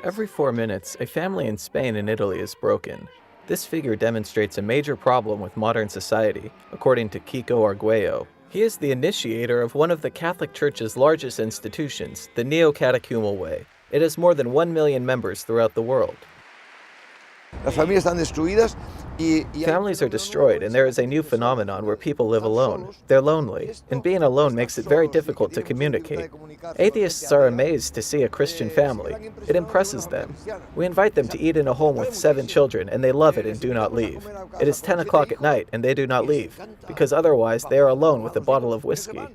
Every 4 minutes, a family in Spain and Italy is broken. This figure demonstrates a major problem with modern society, according to Kiko Arguello. He is the initiator of one of the Catholic Church's largest institutions, the neokatehumenska way. It has more than 1 million members throughout the world. Families are destroyed, and there is a new phenomenon where people live alone. They're lonely, and being alone makes it very difficult to communicate. Atheists are amazed to see a Christian family. It impresses them. We invite them to eat in a home with 7 children, and they love it and do not leave. It is 10 o'clock at night, and they do not leave, because otherwise they are alone with a bottle of whiskey.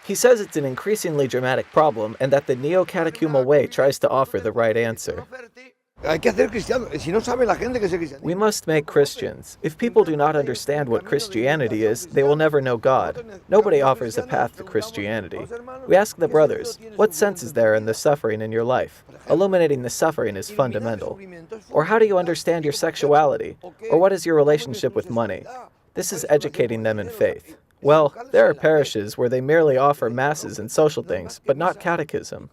He says it's an increasingly dramatic problem, and that the neokatehumenska way tries to offer the right answer. We must make Christians. If people do not understand what Christianity is, they will never know God. Nobody offers a path to Christianity. We ask the brothers, what sense is there in the suffering in your life? Illuminating the suffering is fundamental. Or how do you understand your sexuality? Or what is your relationship with money? This is educating them in faith. Well, there are parishes where they merely offer masses and social things, but not catechism.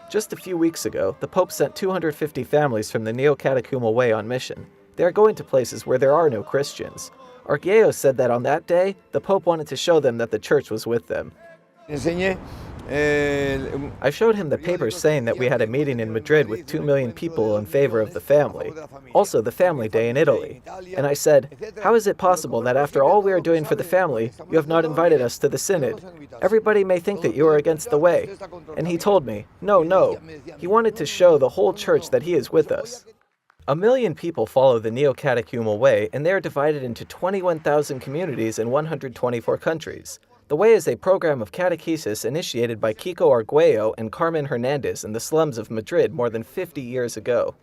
Just a few weeks ago, the Pope sent 250 families from the neokatehumenska way on mission. They are going to places where there are no Christians. Arguello said that on that day, the Pope wanted to show them that the Church was with them. I showed him the papers saying that we had a meeting in Madrid with 2 million people in favor of the family, also the Family Day in Italy. And I said, how is it possible that after all we are doing for the family, you have not invited us to the synod? Everybody may think that you are against the way. And he told me, no. He wanted to show the whole Church that he is with us. 1 million people follow the neokatehumenska way, and they are divided into 21,000 communities in 124 countries. The Way is a program of catechesis initiated by Kiko Arguello and Carmen Hernandez in the slums of Madrid more than 50 years ago.